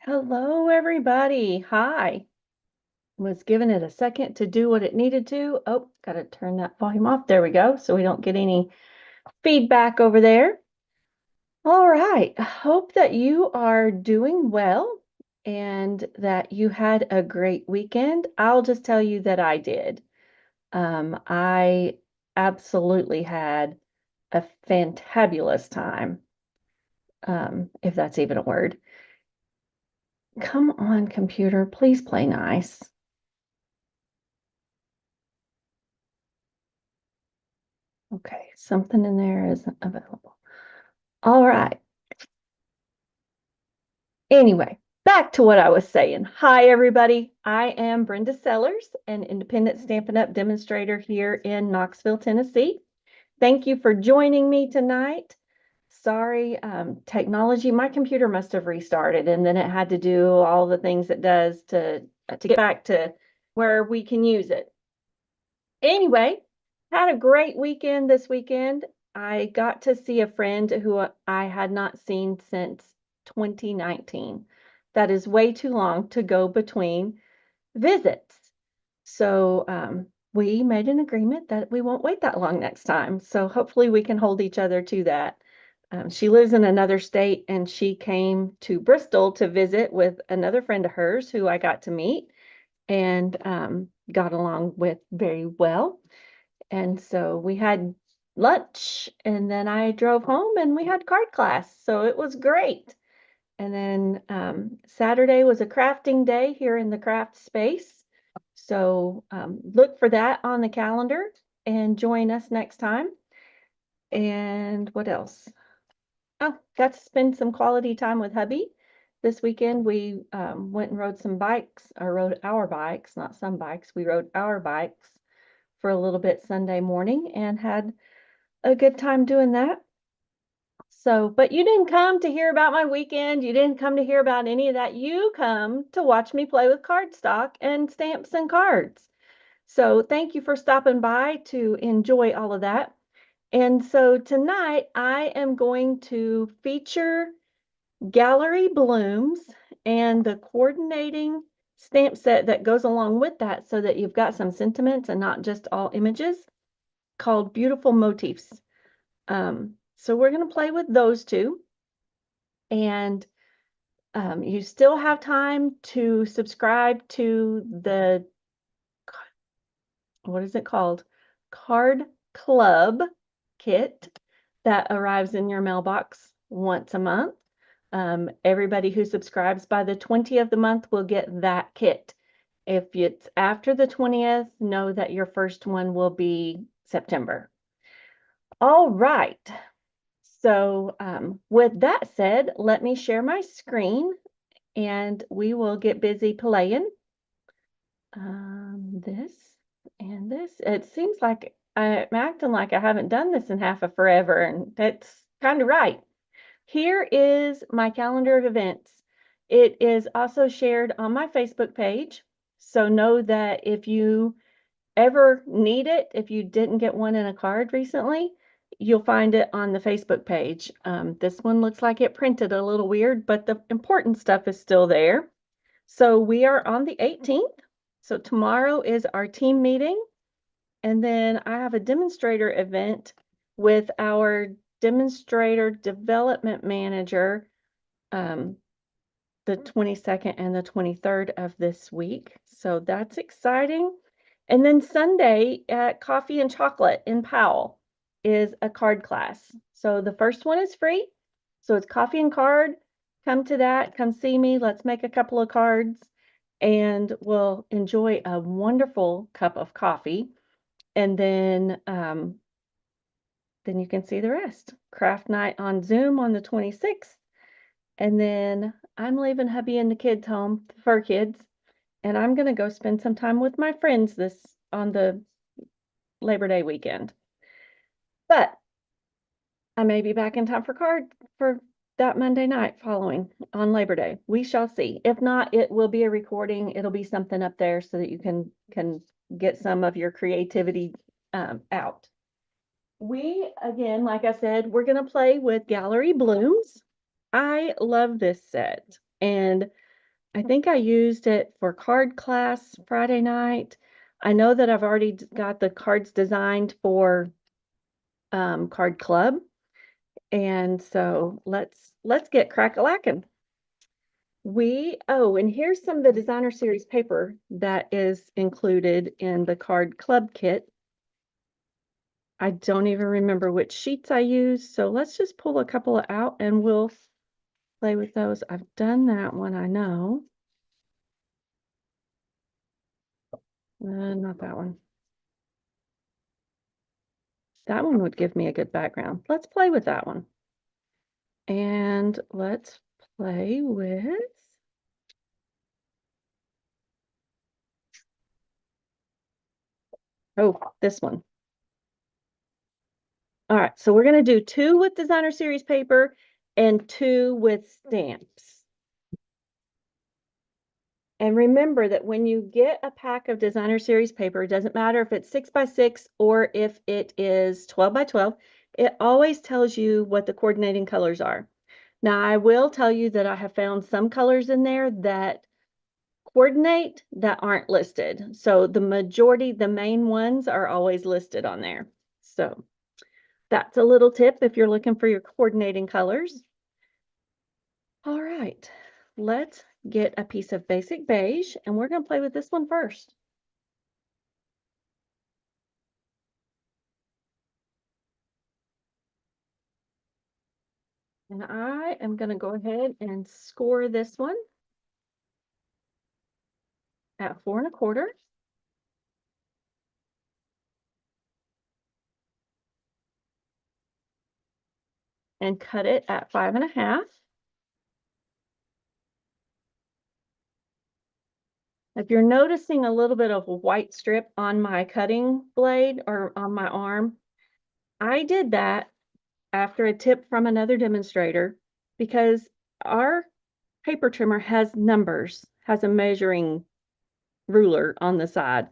Hello, everybody. Hi. Was giving it a second to do what it needed to. Oh, got to turn that volume off. There we go. So we don't get any feedback over there. All right. Hope that you are doing well and that you had a great weekend. I'll just tell you that I did. I absolutely had a fantabulous time, if that's even a word. Come on, computer, please play nice. Okay, something in there isn't available. All right. Anyway, back to what I was saying. Hi, everybody. I am Brenda Sellers, an independent Stampin' Up! Demonstrator here in Knoxville, Tennessee. Thank you for joining me tonight. Sorry, technology, my computer must have restarted and then it had to do all the things it does to get back to where we can use it. Anyway, had a great weekend this weekend. I got to see a friend who I had not seen since 2019. That is way too long to go between visits. So we made an agreement that we won't wait that long next time. So hopefully we can hold each other to that. She lives in another state and she came to Bristol to visit with another friend of hers who I got to meet and got along with very well. And so we had lunch and then I drove home and we had card class. So it was great. And then Saturday was a crafting day here in the craft space. So look for that on the calendar and join us next time. And what else? Oh, got to spend some quality time with hubby. This weekend we went and rode some bikes, or rode our bikes, not some bikes. We rode our bikes for a little bit Sunday morning and had a good time doing that. So, but you didn't come to hear about my weekend. You didn't come to hear about any of that. You come to watch me play with cardstock and stamps and cards. So thank you for stopping by to enjoy all of that. And so tonight I am going to feature Gallery Blooms and the coordinating stamp set that goes along with that so that you've got some sentiments and not just all images, called Beautiful Motifs. So we're going to play with those two. And you still have time to subscribe to the, what is it called? Card Club kit that arrives in your mailbox once a month. Everybody who subscribes by the 20th of the month will get that kit. If it's after the 20th, know that your first one will be September. All right. So with that said, let me share my screen and we will get busy playing. This and this. It seems like I'm acting like I haven't done this in half of forever, and that's kind of right. Here is my calendar of events. It is also shared on my Facebook page. So know that if you ever need it, if you didn't get one in a card recently, you'll find it on the Facebook page. This one looks like it printed a little weird, but the important stuff is still there. So we are on the 18th. So tomorrow is our team meeting. And then I have a demonstrator event with our demonstrator development manager the 22nd and the 23rd of this week. So that's exciting. And then Sunday at Coffee and Chocolate in Powell is a card class. So the first one is free. So it's coffee and card. Come to that. Come see me. Let's make a couple of cards and we'll enjoy a wonderful cup of coffee. And then you can see the rest. Craft night on Zoom on the 26th. And then I'm leaving hubby and the kids home, the fur kids, and I'm going to go spend some time with my friends on the Labor Day weekend. But I may be back in time for that Monday night following on Labor Day. We shall see. If not, it will be a recording. It'll be something up there so that you can get some of your creativity out. We, again, like I said, we're going to play with Gallery Blooms. I love this set. And I think I used it for card class Friday night. I know that I've already got the cards designed for card club. And so let's get crack-a-lackin'. And here's some of the designer series paper that is included in the card club kit. I don't even remember which sheets I used, so let's just pull a couple out and we'll play with those. I've done that one, I know. Not that one. That one would give me a good background. Let's play with that one. And let's play with, oh, this one. All right, so we're going to do 2 with designer series paper and 2 with stamps. And remember that when you get a pack of designer series paper, it doesn't matter if it's 6 by 6 or if it is 12 by 12, it always tells you what the coordinating colors are. Now, I will tell you that I have found some colors in there that coordinate that aren't listed. So the majority, the main ones are always listed on there. So that's a little tip if you're looking for your coordinating colors. All right, let's get a piece of basic beige and we're going to play with this one first. And I am going to go ahead and score this one at 4 1/4. And cut it at 5 1/2. If you're noticing a little bit of a white strip on my cutting blade or on my arm, I did that after a tip from another demonstrator because our paper trimmer has numbers, has a measuring ruler on the side.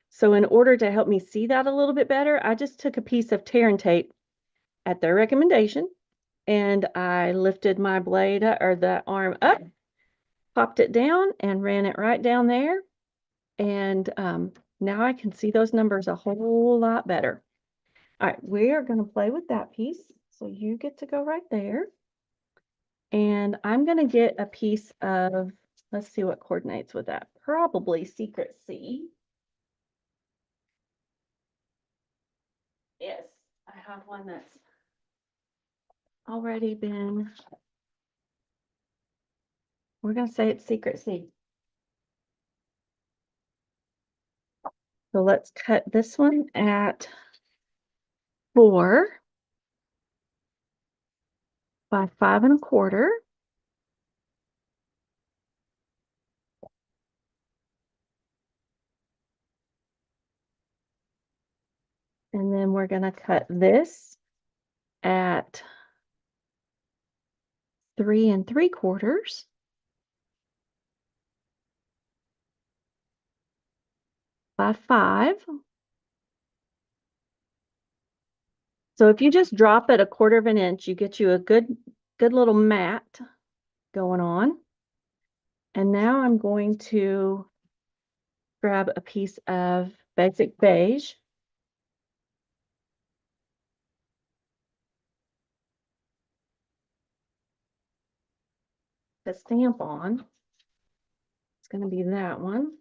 So in order to help me see that a little bit better, I just took a piece of tear and tape at their recommendation and I lifted my blade or the arm up, popped it down and ran it right down there. And now I can see those numbers a whole lot better. All right, we are going to play with that piece. So you get to go right there. And I'm going to get a piece of, let's see what coordinates with that. Probably Secret C. Yes, I have one that's already been, we're going to say it's Secret C. So let's cut this one at 4 by 5 1/4. And then we're going to cut this at 3 3/4 by 5. So if you just drop it 1/4 of an inch, you get you a good little mat going on. And now I'm going to grab a piece of basic beige. To stamp on. It's going to be that one.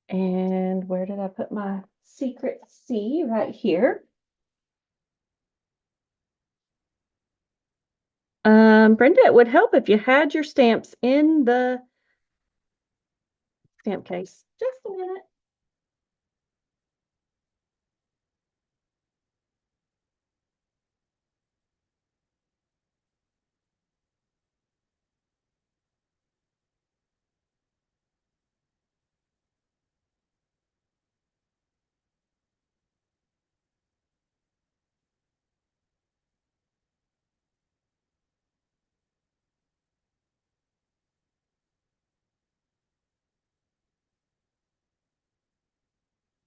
And where did I put my Secret C? Right here. Brenda, it would help if you had your stamps in the stamp case. Just a minute.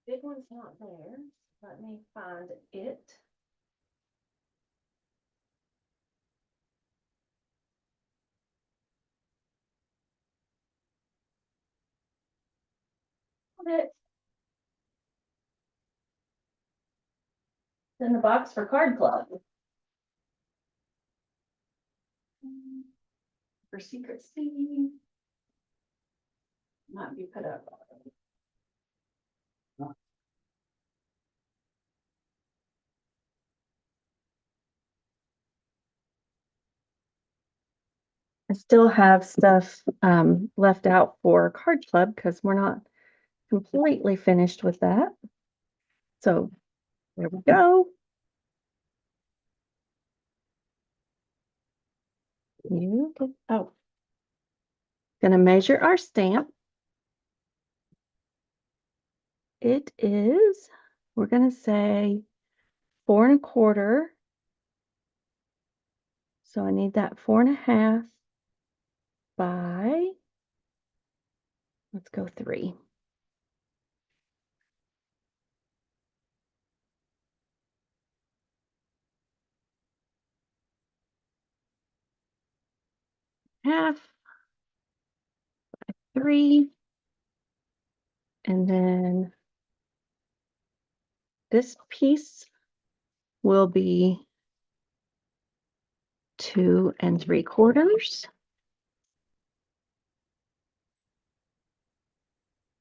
Big one's not there. Let me find it. It's in the box for Card Club. For Secret Steve. Might be put up. I still have stuff left out for Card Club because we're not completely finished with that. So there we go. Oh, gonna measure our stamp. It is, we're gonna say 4 1/4. So I need that 4 1/2 by, let's go 3. Half by 3. And then this piece will be 2 3/4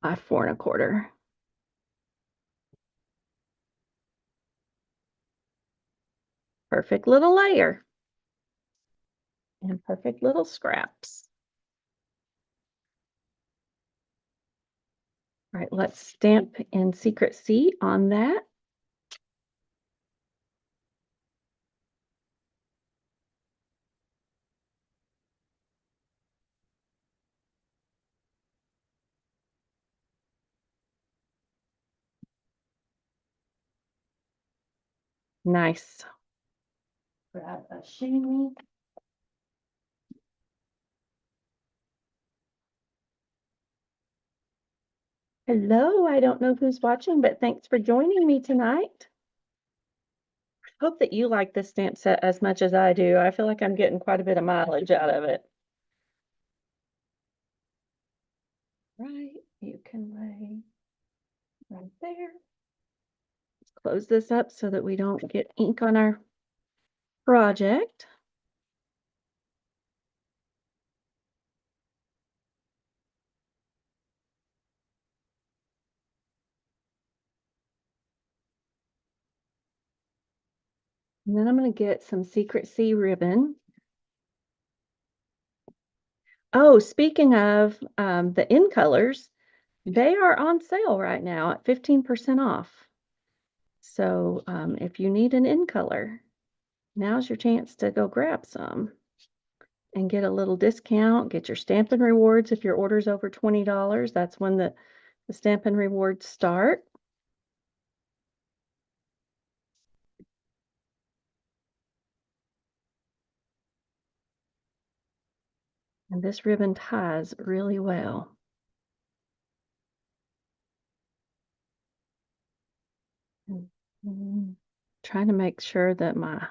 by 4 1/4. Perfect little layer and perfect little scraps. All right, let's stamp in Secret C on that. Nice. Grab a chamois. Hello, I don't know who's watching, but thanks for joining me tonight. Hope that you like this stamp set as much as I do. I feel like I'm getting quite a bit of mileage out of it. Right, you can lay right there. Let's close this up so that we don't get ink on our project. And then I'm going to get some Secret C ribbon. Oh, speaking of the in colors, they are on sale right now at 15% off. So if you need an in color, now's your chance to go grab some and get a little discount, get your Stampin' rewards. If your order's over $20, that's when the Stampin' rewards start. And this ribbon ties really well. Trying to make sure that my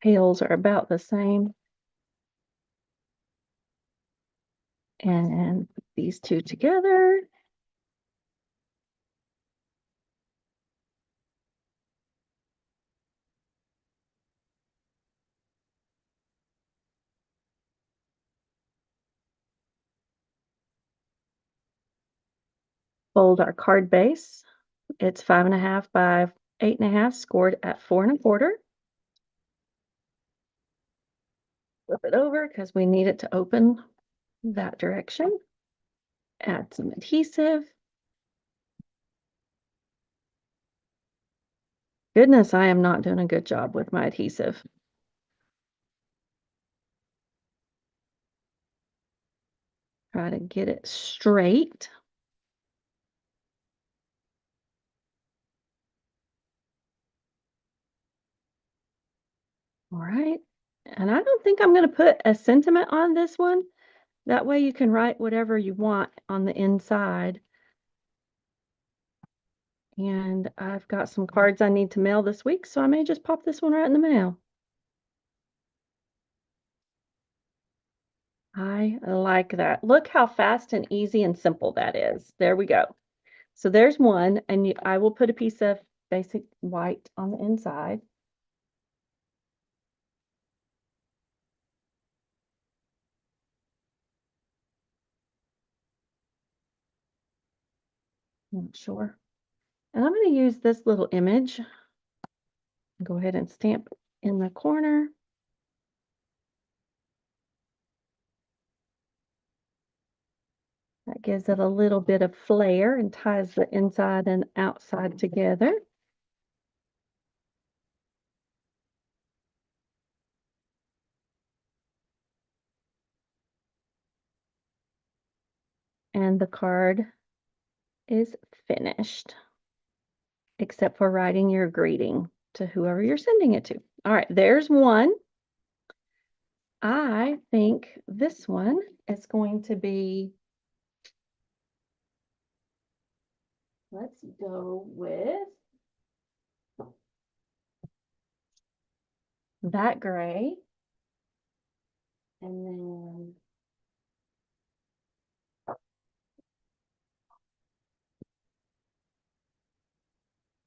tails are about the same. And put these two together. Fold our card base. It's 5 1/2 by 8 1/2, scored at 4 1/4. Flip it over because we need it to open that direction. Add some adhesive. Goodness, I am not doing a good job with my adhesive. Try to get it straight. All right. And I don't think I'm going to put a sentiment on this one. That way you can write whatever you want on the inside. And I've got some cards I need to mail this week, so I may just pop this one right in the mail. I like that. Look how fast and easy and simple that is. There we go. So there's one, and I will put a piece of basic white on the inside. Not sure. And I'm going to use this little image. Go ahead and stamp in the corner. That gives it a little bit of flair and ties the inside and outside together. And the card is finished, except for writing your greeting to whoever you're sending it to. All right, there's one. I think this one is going to be, let's go with that gray. And then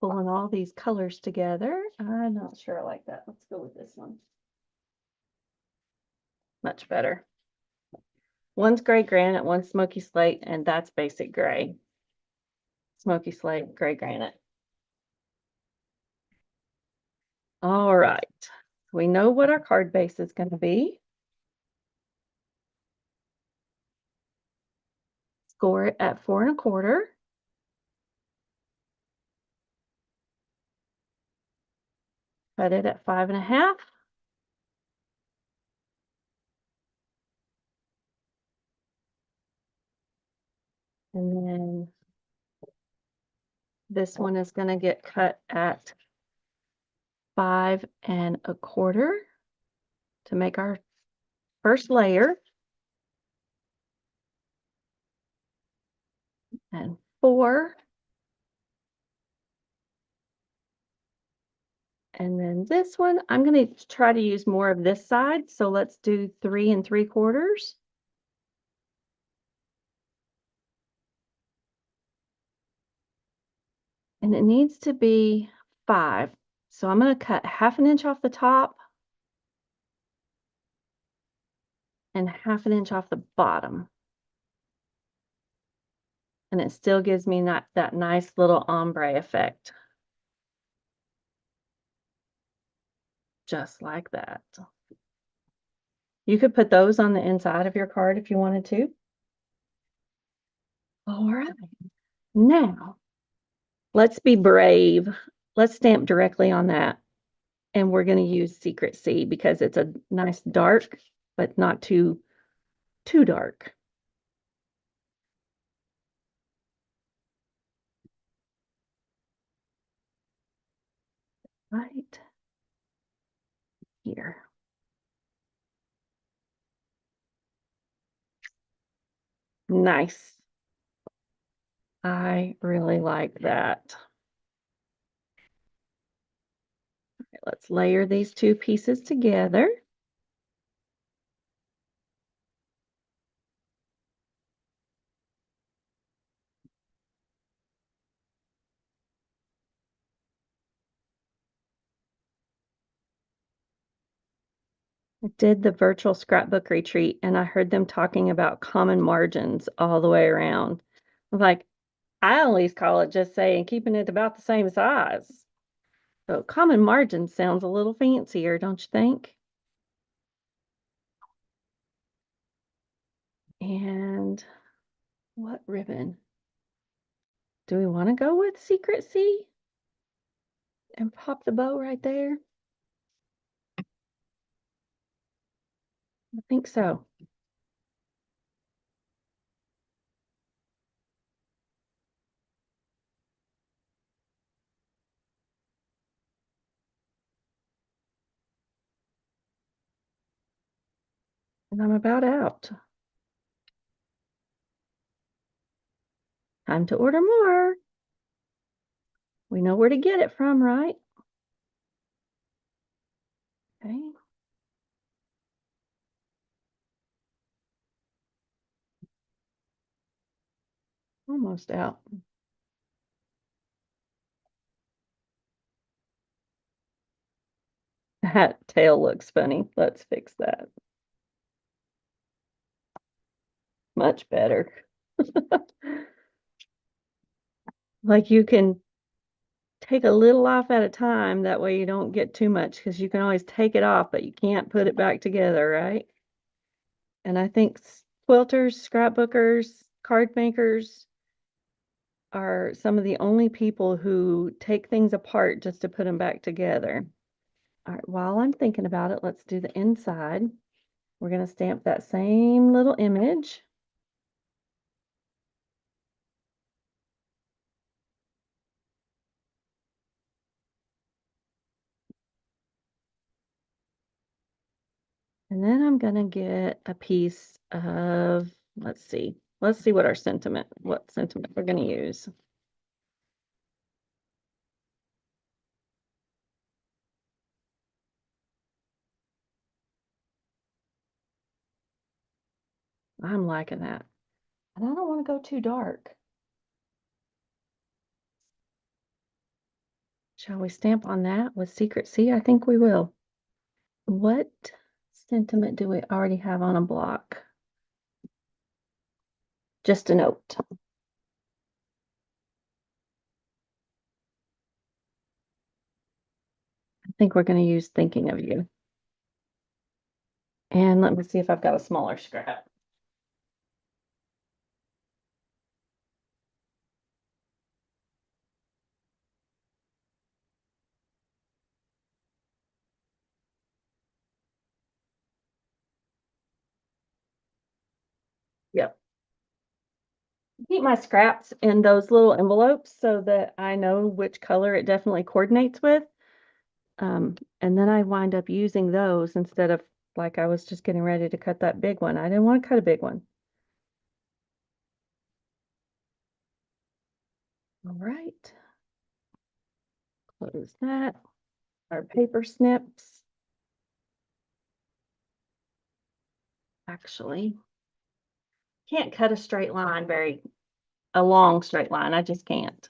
pulling all these colors together. I'm not sure I like that. Let's go with this one. Much better. One's gray granite, one's smoky slate, and that's basic gray. Smoky slate, gray granite. All right. We know what our card base is going to be. Score it at 4 1/4. Cut it at 5 1/2. And then this one is going to get cut at 5 1/4 to make our first layer. And 4. And then this one, I'm going to try to use more of this side. So let's do 3 3/4. And it needs to be 5. So I'm going to cut 1/2 inch off the top and 1/2 inch off the bottom. And it still gives me that nice little ombre effect. Just like that. You could put those on the inside of your card if you wanted to. All right. Now, let's be brave. Let's stamp directly on that. And we're going to use Secret C because it's a nice dark, but not too dark. Right here. Nice. I really like that. Okay, let's layer these two pieces together. I did the virtual scrapbook retreat and I heard them talking about common margins all the way around. I'm like, I always call it just saying keeping it about the same size. So common margins sounds a little fancier, don't you think? And what ribbon? Do we want to go with Secret C and pop the bow right there? I think so. And I'm about out. Time to order more. We know where to get it from, right? Okay. Almost out. That tail looks funny. Let's fix that. Much better. Like you can take a little off at a time. That way you don't get too much because you can always take it off, but you can't put it back together, right? And I think quilters, scrapbookers, card makers are some of the only people who take things apart just to put them back together. All right, while I'm thinking about it, let's do the inside. We're going to stamp that same little image. And then I'm going to get a piece of, let's see what what sentiment we're going to use. I'm liking that. And I don't want to go too dark. Shall we stamp on that with Secret C? I think we will. What sentiment do we already have on a block? Just a note. I think we're going to use Thinking of You. And let me see if I've got a smaller scrap. Yep. Keep my scraps in those little envelopes so that I know which color it definitely coordinates with. And then I wind up using those instead of like I was just getting ready to cut that big one. I didn't want to cut a big one. All right. Close that. Our paper snips. Actually, can't cut a straight line a long straight line. I just can't.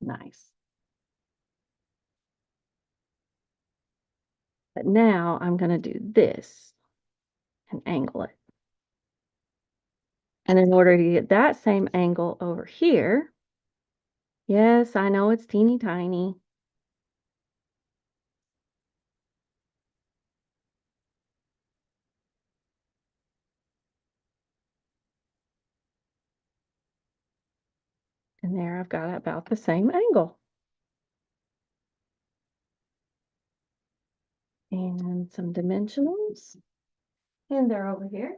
Nice. But now I'm going to do this and angle it. And in order to get that same angle over here, yes, I know it's teeny tiny. And there I've got about the same angle. And some dimensionals. And they're over here.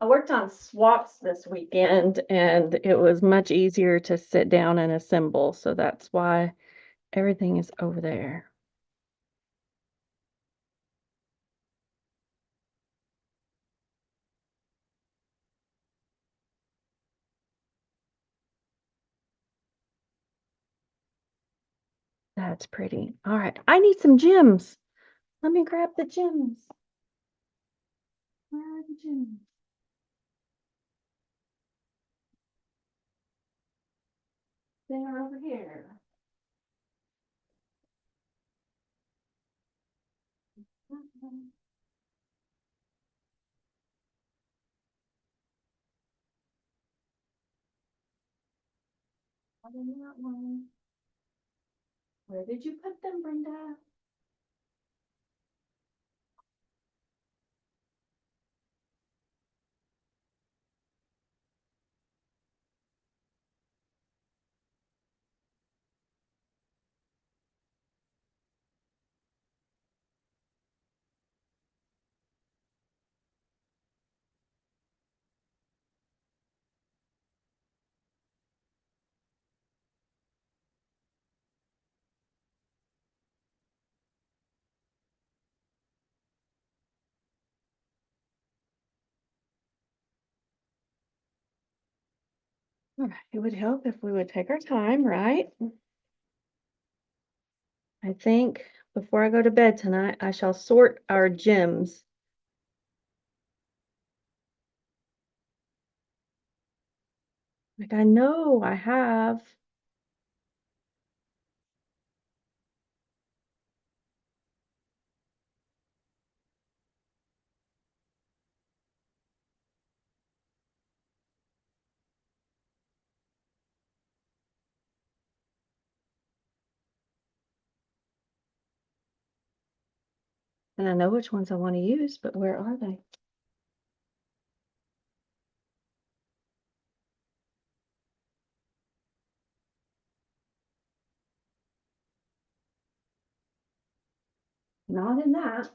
I worked on swaps this weekend and it was much easier to sit down and assemble. So that's why everything is over there. That's pretty. All right. I need some gems. Let me grab the gems. Where are the gems? They are over here. Are they not one? Where did you put them, Brenda? All right. It would help if we would take our time, right? I think before I go to bed tonight, I shall sort our gems. Like I know I have. And I know which ones I want to use, but where are they? Not in that.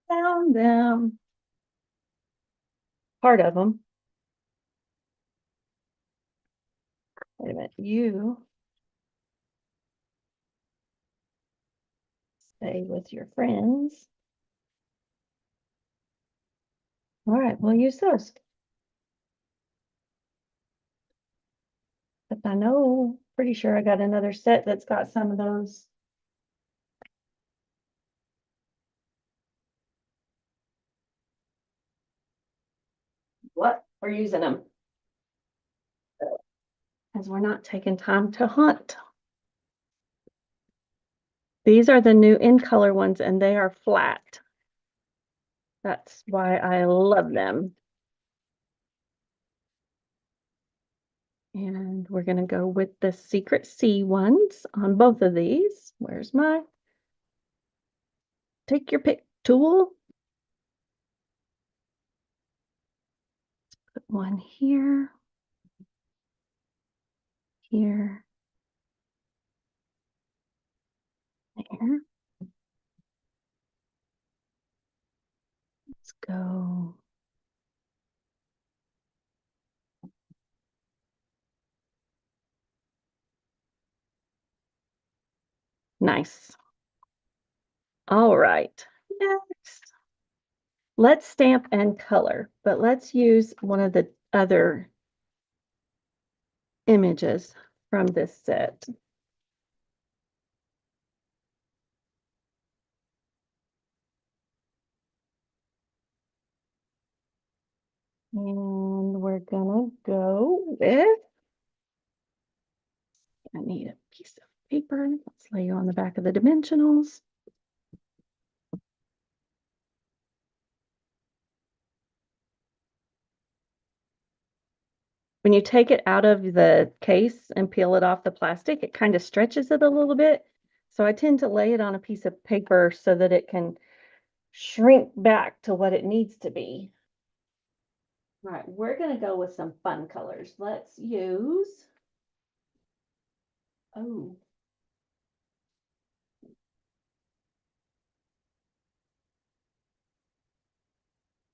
Found them. Part of them. Wait a minute. You stay with your friends. All right, we'll use those. But I know, pretty sure I got another set that's got some of those. What? We're using them. Because we're not taking time to hunt. These are the new in color ones and they are flat. That's why I love them. And we're going to go with the Secret C ones on both of these. Where's my take your pick tool? Put one here, here, there. Let's go. Nice. All right. Next, let's stamp and color, but let's use one of the other images from this set. And we're gonna go with, I need a piece of paper. Let's lay you on the back of the dimensionals. When you take it out of the case and peel it off the plastic, it kind of stretches it a little bit. So I tend to lay it on a piece of paper so that it can shrink back to what it needs to be. All right, we're going to go with some fun colors. Let's use, oh,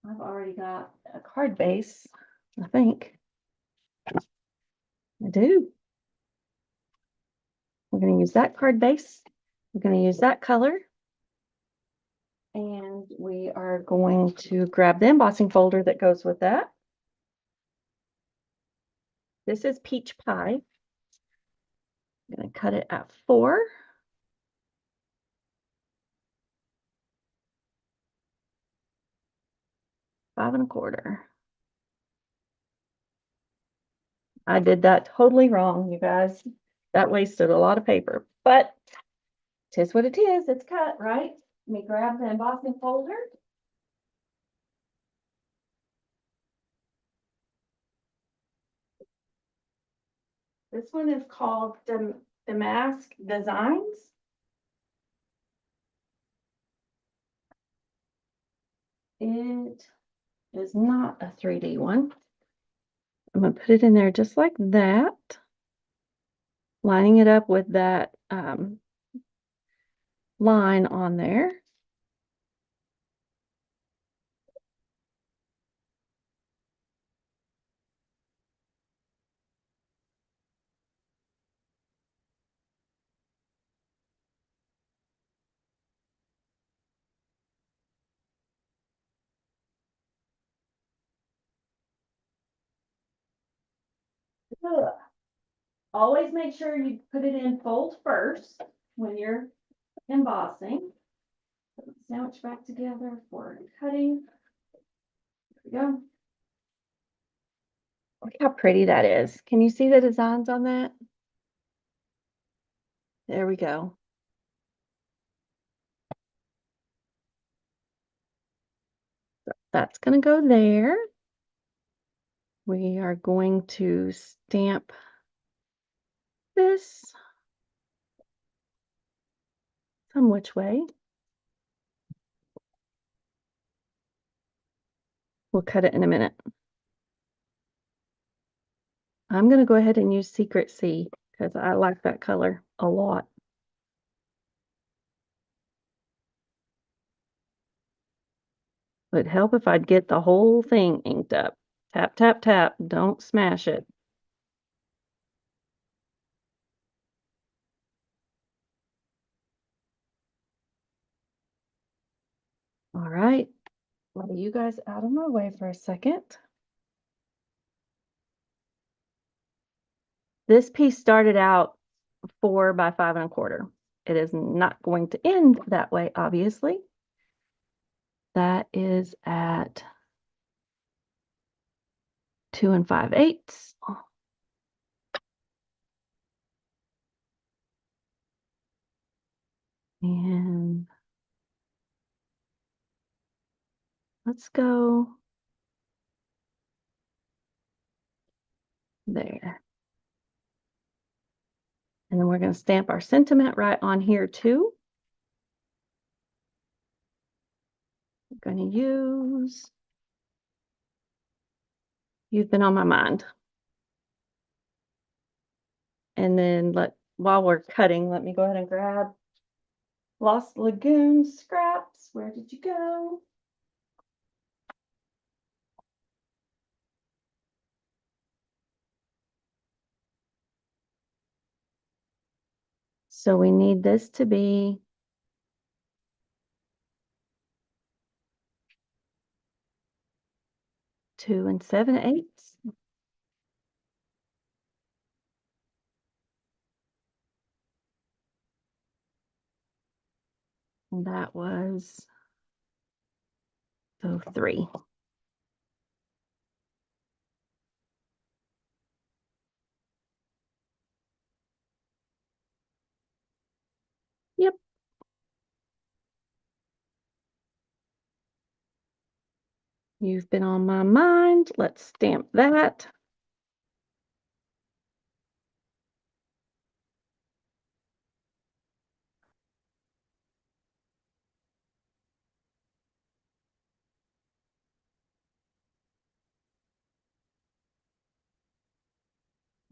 I've already got a card base, I think. I do. We're going to use that card base. We're going to use that color. And we are going to grab the embossing folder that goes with that. This is Peach Pie. I'm going to cut it at 4. Five and a quarter. I did that totally wrong, you guys. That wasted a lot of paper, but tis what it is. It's cut, right? Let me grab the embossing folder. This one is called Damask Designs. It is not a 3D one. I'm going to put it in there just like that, lining it up with that line on there. Ugh. Always make sure you put it in fold first when you're embossing. Put the sandwich back together for cutting. There we go. Look how pretty that is. Can you see the designs on that? There we go. So that's going to go there. We are going to stamp this some which way. We'll cut it in a minute. I'm going to go ahead and use Secret C because I like that color a lot. It'd help if I'd get the whole thing inked up. Tap, tap, tap. Don't smash it. All right. Let you guys out of my way for a second. This piece started out 4 by 5 1/4. It is not going to end that way, obviously. That is at 2 5/8. And let's go there. And then we're going to stamp our sentiment right on here too. We're going to use You've Been on My Mind. And then while we're cutting, let me go ahead and grab Lost Lagoon scraps. Where did you go? So we need this to be 2 7/8. And that was 3. Yep. You've Been on My Mind. Let's stamp that.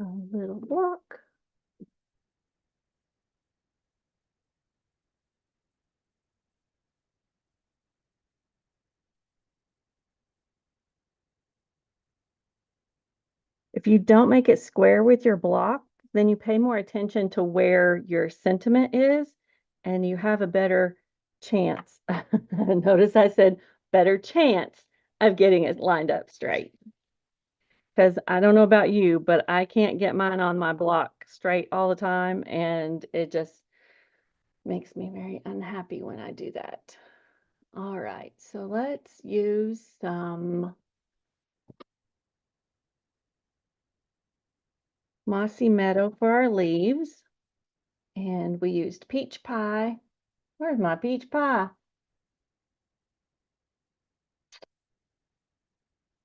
A little block. If you don't make it square with your block, then you pay more attention to where your sentiment is, and you have a better chance. Notice I said better chance of getting it lined up straight. Because I don't know about you, but I can't get mine on my block straight all the time, and it just makes me very unhappy when I do that. All right, so let's use some Mossy Meadow for our leaves. And we used peach pie. Where's my peach pie?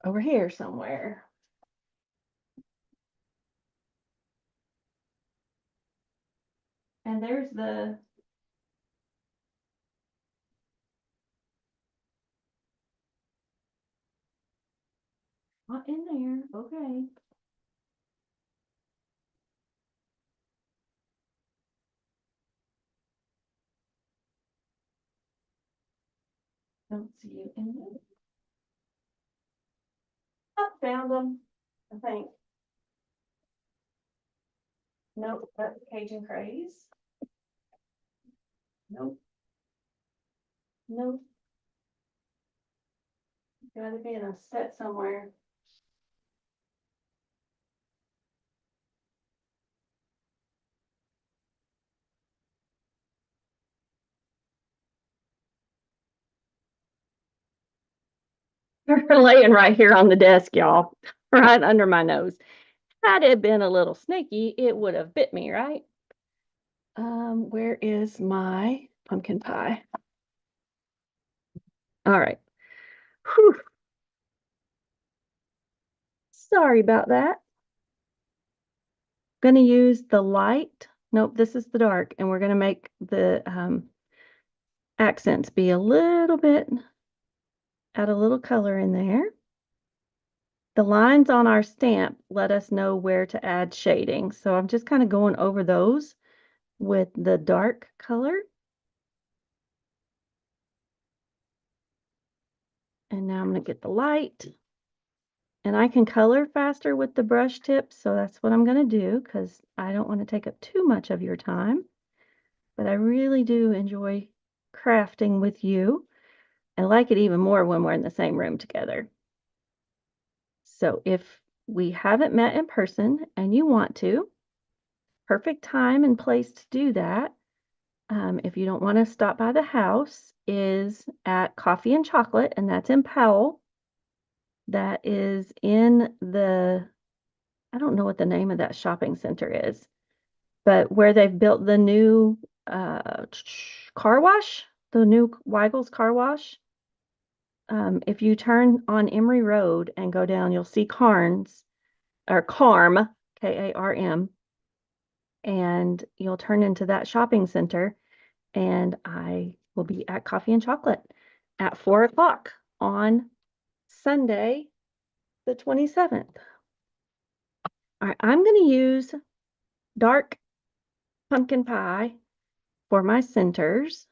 Over here somewhere. And there's the not in there. Okay. Don't see you in there. Oh, found them. I think. Nope, that's Cajun Craze. Nope. Nope. Gotta be in a set somewhere. They're laying right here on the desk, y'all, right under my nose. Had it been a little snaky, it would have bit me, right? Where is my pumpkin pie? All right. Whew. Sorry about that. Going to use the light. Nope, this is the dark, and we're going to make the accents be a little bit, add a little color in there. The lines on our stamp let us know where to add shading. So I'm just kind of going over those with the dark color. And now I'm going to get the light. And I can color faster with the brush tip, so that's what I'm going to do because I don't want to take up too much of your time. But I really do enjoy crafting with you. I like it even more when we're in the same room together. So if we haven't met in person and you want to, perfect time and place to do that. If you don't want to stop by the house, is at Coffee and Chocolate, and that's in Powell. That is in the, I don't know what the name of that shopping center is, but where they've built the new car wash, the new Weigel's car wash. If you turn on Emory Road and go down, you'll see Carnes, or Carm, Karm, and you'll turn into that shopping center. And I will be at Coffee and Chocolate at 4 o'clock on Sunday, the 27th. All right, I'm going to use dark pumpkin pie for my centers.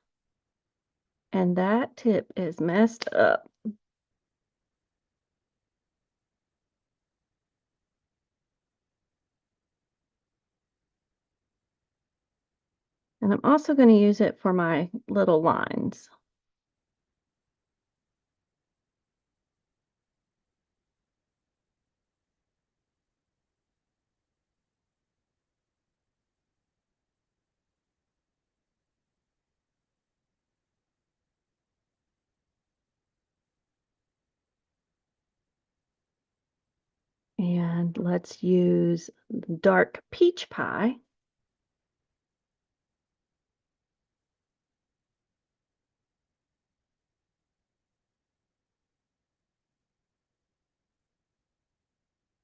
And that tip is messed up. And I'm also going to use it for my little lines. And let's use dark peach pie.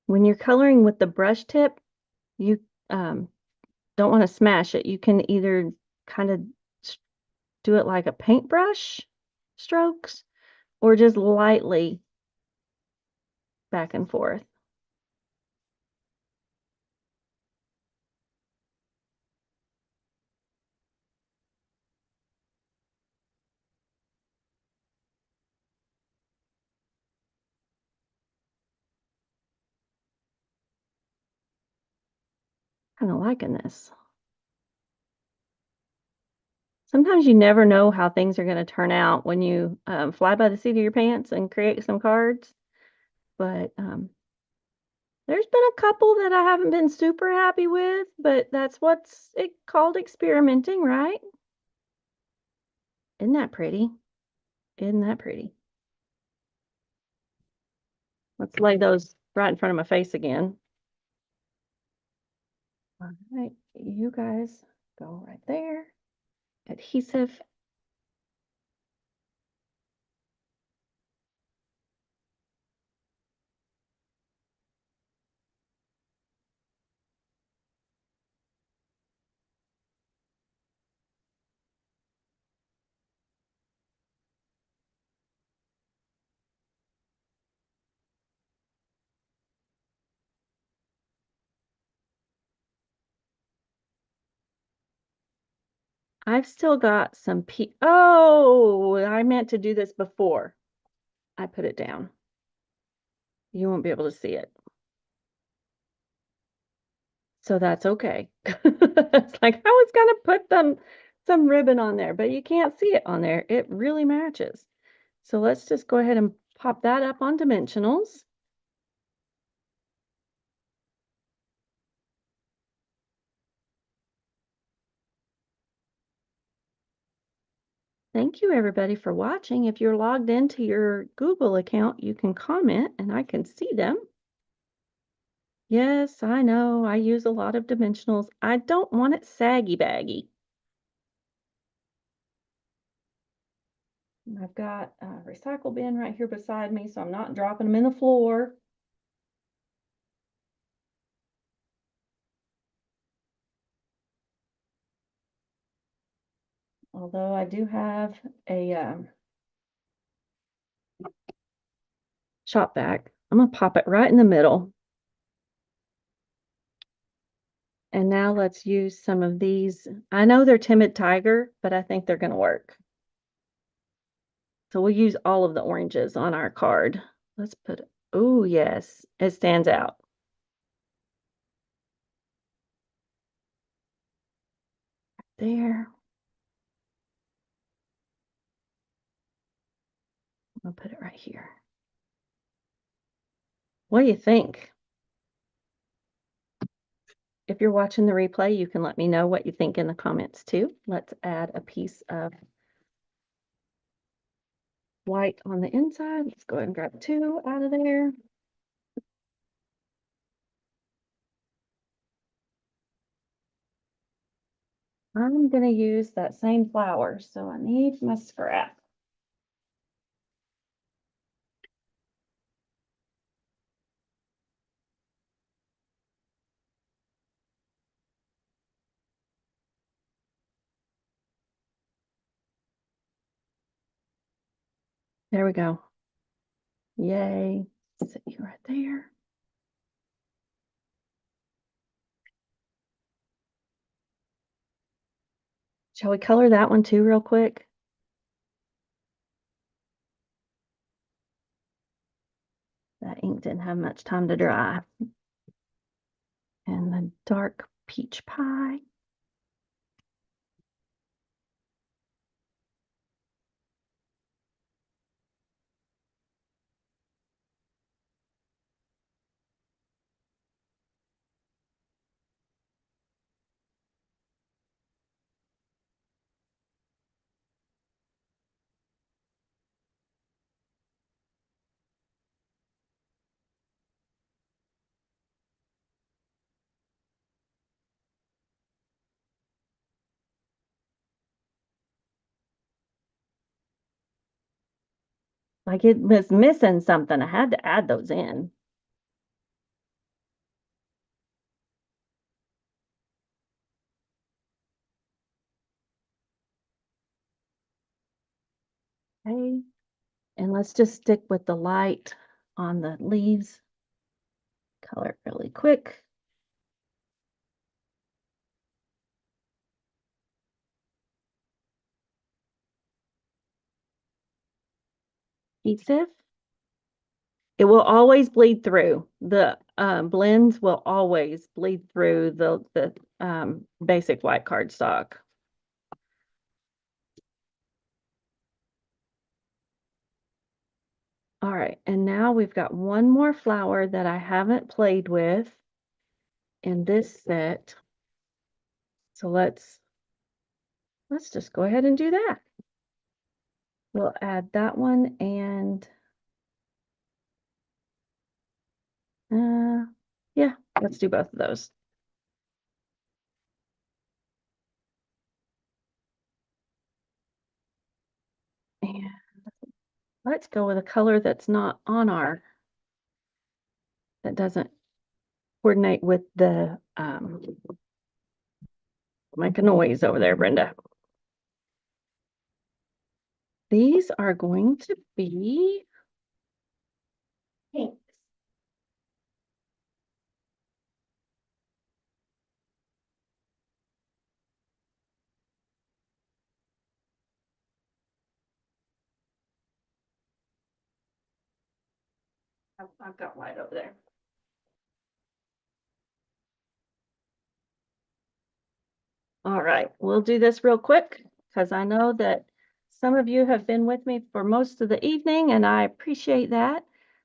When you're coloring with the brush tip, you don't want to smash it. You can either kind of do it like a paintbrush strokes or just lightly back and forth. Kind of liking this. Sometimes you never know how things are going to turn out when you fly by the seat of your pants and create some cards. But there's been a couple that I haven't been super happy with, but that's what's it called experimenting, right? Isn't that pretty? Isn't that pretty? Let's lay those right in front of my face again. All right, you guys go right there. Adhesive. I've still got some oh, I meant to do this before I put it down. You won't be able to see it. So that's okay. It's like I was gonna put some ribbon on there, but you can't see it on there. It really matches. So let's just go ahead and pop that up on dimensionals. Thank you, everybody, for watching. If you're logged into your Google account, you can comment and I can see them. Yes, I know. I use a lot of dimensionals. I don't want it saggy baggy. And I've got a recycle bin right here beside me, so I'm not dropping them in the floor. Although I do have a shop vac. I'm gonna pop it right in the middle. And now let's use some of these. I know they're Timid Tiger, but I think they're gonna work. So we'll use all of the oranges on our card. Let's put, oh yes, it stands out. There. I'll put it right here. What do you think? If you're watching the replay, you can let me know what you think in the comments too. Let's add a piece of white on the inside. Let's go ahead and grab 2 out of there. I'm going to use that same flower, so I need my scrap. There we go. Yay. Sit you right there. Shall we color that one too real quick? That ink didn't have much time to dry. And the dark peach pie. Like it was missing something. I had to add those in. Okay. And let's just stick with the light on the leaves. Color it really quick. Adhesive. It will always bleed through. The blends will always bleed through the basic white cardstock. All right, and now we've got one more flower that I haven't played with in this set. So let's just go ahead and do that. We'll add that one and yeah, let's do both of those. And let's go with a color that's not on our, that doesn't coordinate with the, make a noise over there, Brenda. These are going to be pinks. I've got white over there. All right, we'll do this real quick because I know that some of you have been with me for most of the evening and I appreciate that.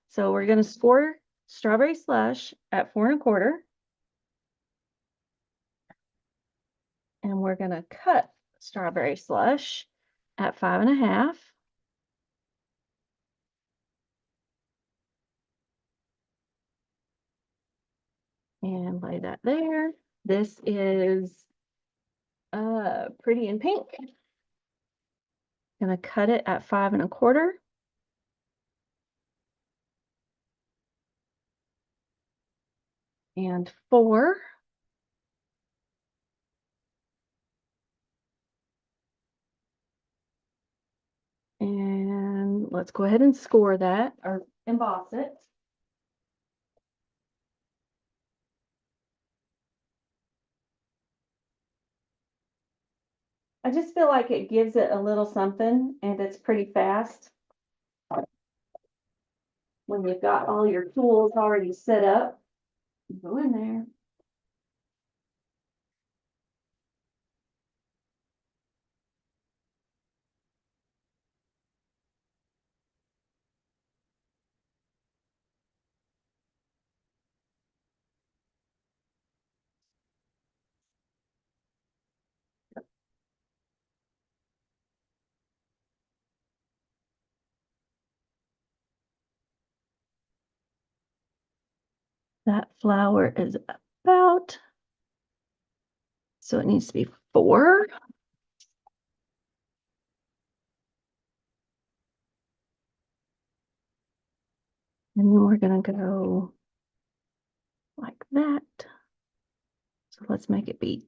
So we're going to score strawberry slush at 4 1/4. And we're going to cut strawberry slush at 5.5. And lay that there. This is Pretty in Pink. Gonna cut it at 5.25. And 4. And let's go ahead and score that or emboss it. I just feel like it gives it a little something, and it's pretty fast when you've got all your tools already set up. Go in there. That flower is about, so it needs to be 4. And then we're gonna go like that. So let's make it be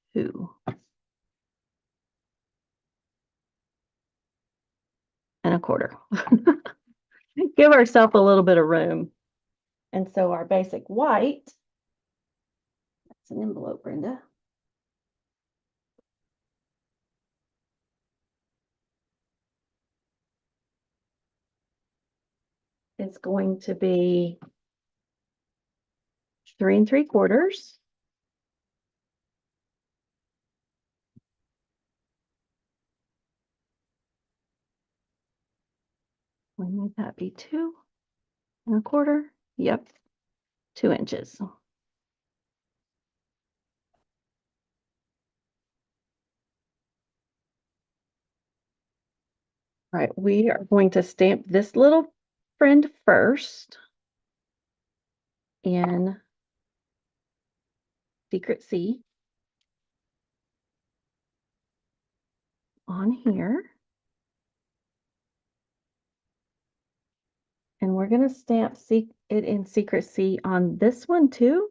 2.25. Give ourselves a little bit of room. And so our basic white, that's an envelope, Brenda. Is going to be 3 3/4. We need that be 2.25. Yep, 2 inches. All right, we are going to stamp this little friend first in Secret C on here. And we're going to stamp it in Secret C on this one too.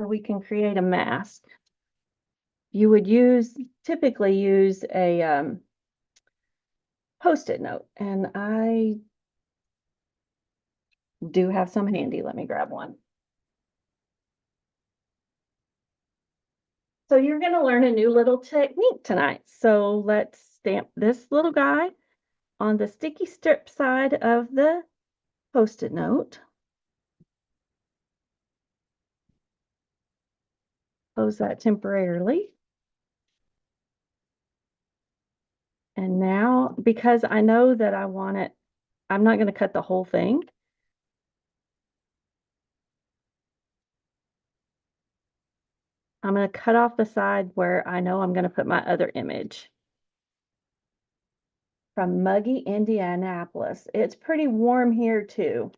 So we can create a mask. You would typically use a Post-it note, and I do have some handy. Let me grab one. So you're going to learn a new little technique tonight. So let's stamp this little guy on the sticky strip side of the Post-it note. Close that temporarily. And now, because I know that I want it, I'm not going to cut the whole thing. I'm going to cut off the side where I know I'm going to put my other image. From Muggy, Indianapolis. It's pretty warm here too.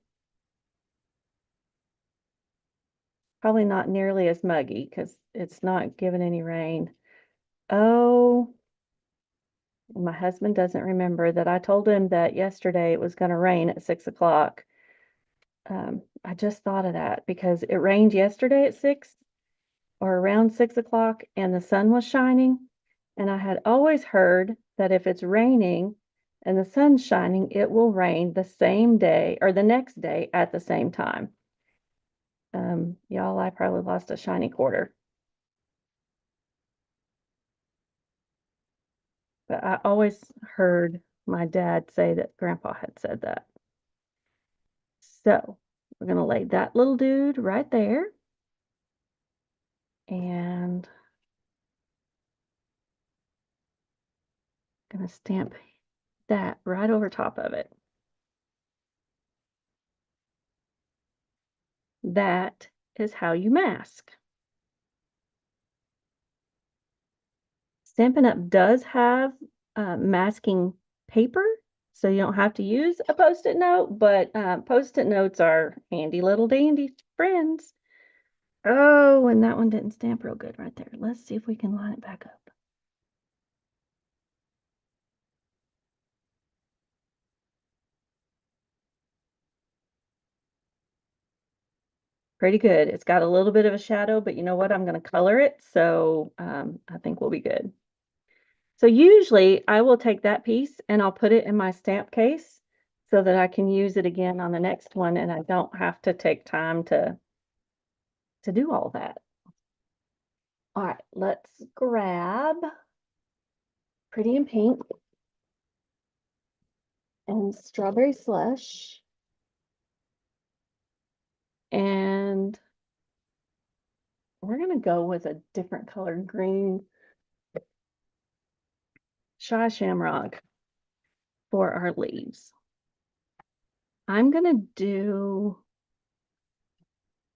Probably not nearly as muggy because it's not giving any rain. Oh, my husband doesn't remember that I told him that yesterday it was going to rain at 6 o'clock. I just thought of that because it rained yesterday at 6 or around 6 o'clock and the sun was shining. And I had always heard that if it's raining and the sun's shining, it will rain the same day or the next day at the same time. Y'all, I probably lost a shiny quarter. But I always heard my dad say that Grandpa had said that. So we're going to lay that little dude right there. And going to stamp that right over top of it. That is how you mask. Stampin' Up! Does have masking paper, so you don't have to use a Post-it note, but Post-it notes are handy little dandy friends. Oh, and that one didn't stamp real good right there. Let's see if we can line it back up. Pretty good. It's got a little bit of a shadow, but you know what? I'm going to color it, so I think we'll be good. So usually I will take that piece and I'll put it in my stamp case so that I can use it again on the next one and I don't have to take time to do all that. All right, let's grab Pretty in Pink and Strawberry Slush. And we're going to go with a different colored green, Shy Shamrock, for our leaves. I'm going to do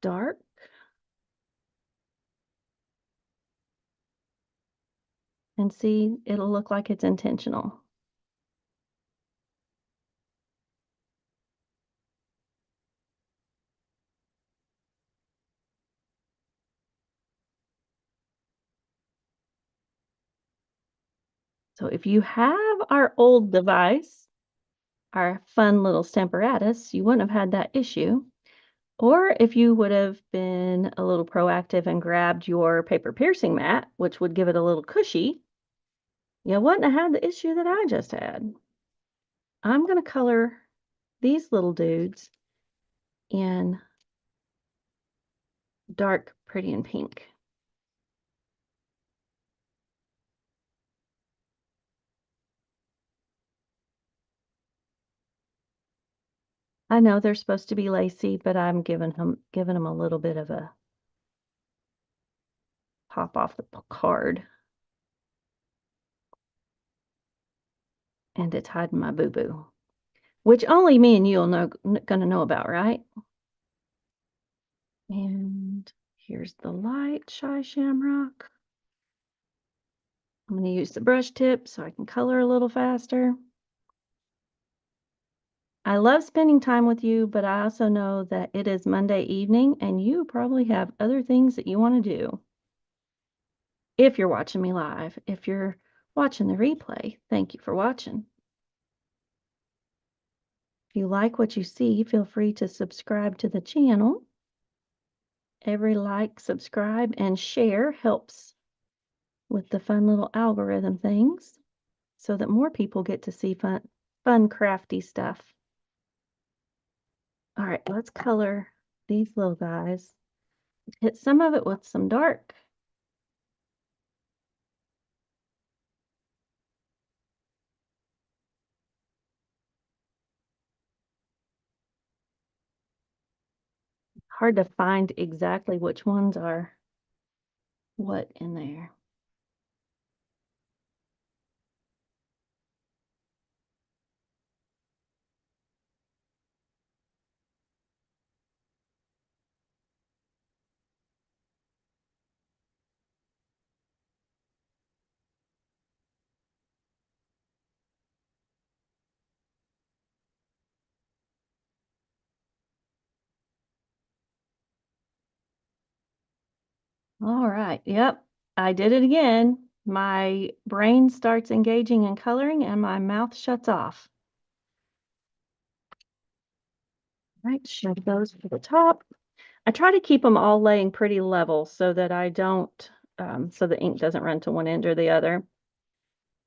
dark. And see, it'll look like it's intentional. So if you have our old device, our fun little Stamparatus, you wouldn't have had that issue. Or if you would have been a little proactive and grabbed your paper piercing mat, which would give it a little cushy, you wouldn't have had the issue that I just had. I'm going to color these little dudes in dark Pretty in Pink. I know they're supposed to be lacy, but I'm giving them a little bit of a pop off the card. And it's hiding my boo-boo, which only me and you'll gonna know about, right? And here's the light Shy Shamrock. I'm going to use the brush tip so I can color a little faster. I love spending time with you, but I also know that it is Monday evening and you probably have other things that you want to do. If you're watching me live, if you're watching the replay, thank you for watching. If you like what you see, feel free to subscribe to the channel. Every like, subscribe, and share helps with the fun little algorithm things so that more people get to see fun crafty stuff. All right, let's color these little guys. Hit some of it with some dark. Hard to find exactly which ones are what in there. All right, yep, I did it again. My brain starts engaging in coloring and my mouth shuts off. All right, shove those for the top. I try to keep them all laying pretty level so that I don't, so the ink doesn't run to one end or the other.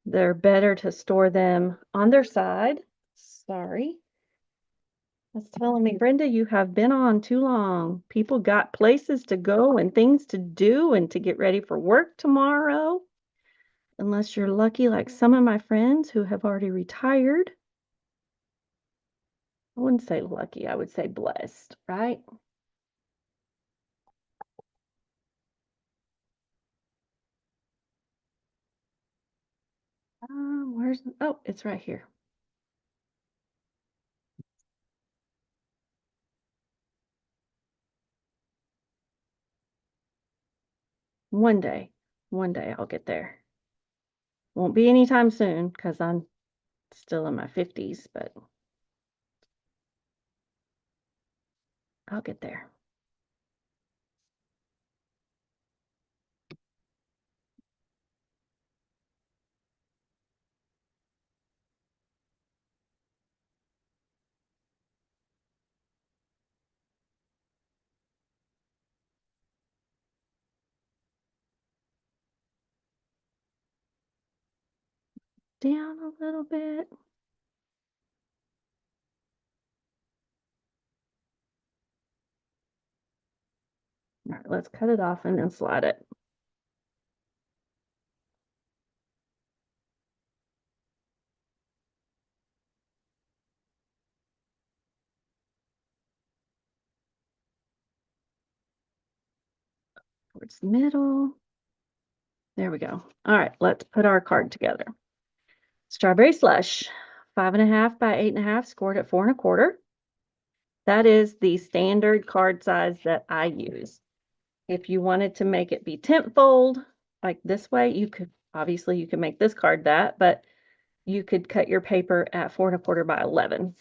They're better to store them on their side. Sorry. That's telling me, Brenda, you have been on too long. People got places to go and things to do and to get ready for work tomorrow. Unless you're lucky like some of my friends who have already retired. I wouldn't say lucky, I would say blessed, right? Oh, it's right here. One day I'll get there. Won't be anytime soon because I'm still in my 50s, but I'll get there. Down a little bit. All right, let's cut it off and then slide it. Towards the middle. There we go. All right, let's put our card together. Strawberry Slush, 5.5 by 8.5, scored at 4 1/4. That is the standard card size that I use. If you wanted to make it be 10th fold, like this way, you could, obviously you could make this card that, but you could cut your paper at 4 1/4 by 11.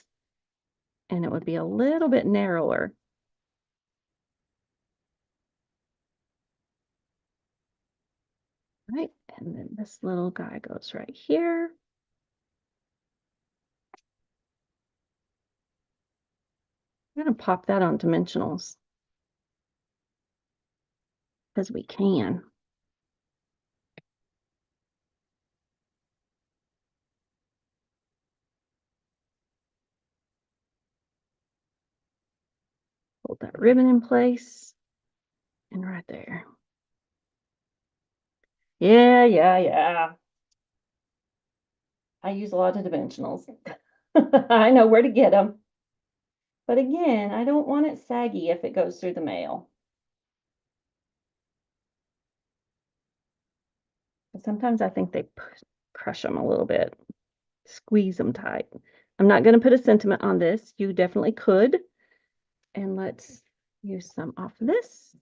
And it would be a little bit narrower. Right, and then this little guy goes right here. I'm going to pop that on dimensionals because we can. Hold that ribbon in place and right there. Yeah. I use a lot of dimensionals. I know where to get them. But again, I don't want it saggy if it goes through the mail. Sometimes I think they crush them a little bit, squeeze them tight. I'm not going to put a sentiment on this. You definitely could. And let's use some off of this.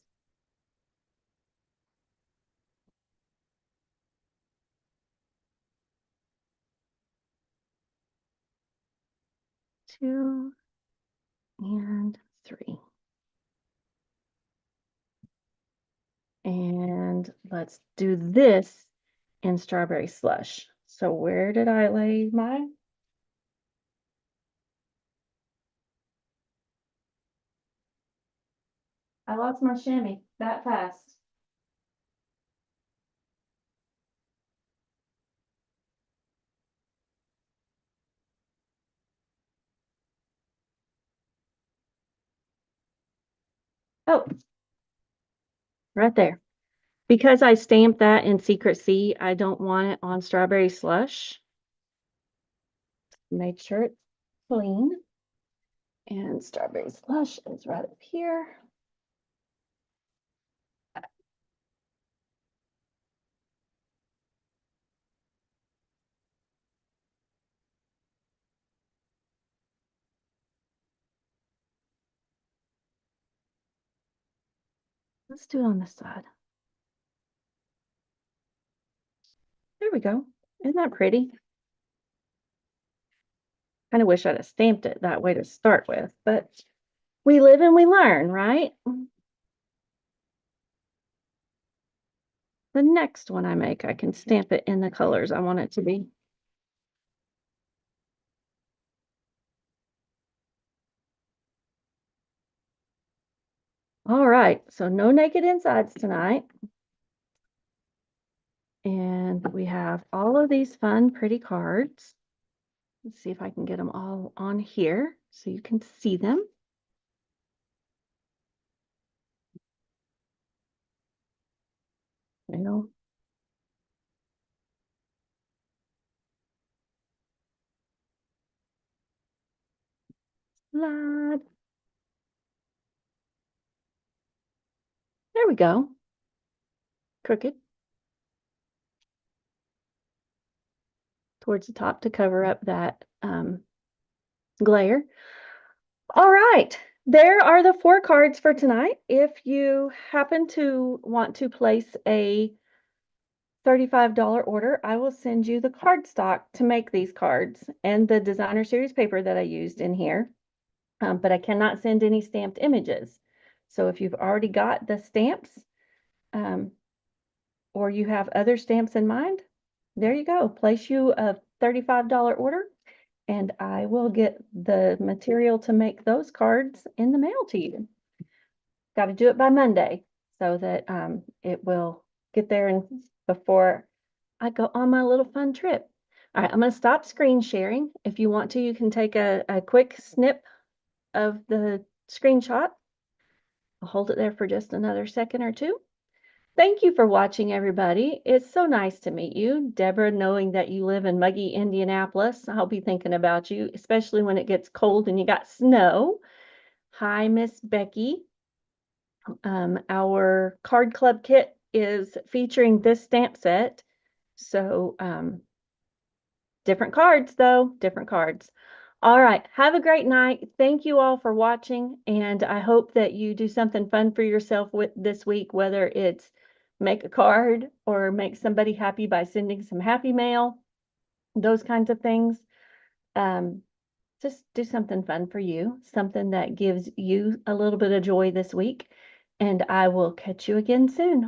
Two and three. And let's do this in Strawberry Slush. So where did I lay mine? I lost my chamois that fast. Oh, right there. Because I stamped that in Secret C, I don't want it on Strawberry Slush. Made sure it's clean. And Strawberry Slush is right up here. Let's do it on this side. There we go. Isn't that pretty? Kind of wish I'd have stamped it that way to start with, but we live and we learn, right? The next one I make, I can stamp it in the colors I want it to be. All right, so no naked insides tonight. And we have all of these fun, pretty cards. Let's see if I can get them all on here so you can see them. You know, slide. There we go. Crooked. Towards the top to cover up that glare. All right, There are the 4 cards for tonight. If you happen to want to place a $35 order, I will send you the cardstock to make these cards and the designer series paper that I used in here. But I cannot send any stamped images. So if you've already got the stamps, or you have other stamps in mind, there you go. Place you a $35 order, and I will get the material to make those cards in the mail to you. Got to do it by Monday so that it will get there and before I go on my little fun trip. All right, I'm going to stop screen sharing. If you want to, you can take a quick snip of the screenshot. I'll hold it there for just another second or two. Thank you for watching, everybody. It's so nice to meet you. Deborah, knowing that you live in muggy Indianapolis, I'll be thinking about you, especially when it gets cold and you got snow. Hi, Miss Becky. Our card club kit is featuring this stamp set. So different cards, though, different cards. All right, have a great night. Thank you all for watching, and I hope that you do something fun for yourself with this week, whether it's make a card or make somebody happy by sending some happy mail, those kinds of things. Just do something fun for you, something that gives you a little bit of joy this week, and I will catch you again soon.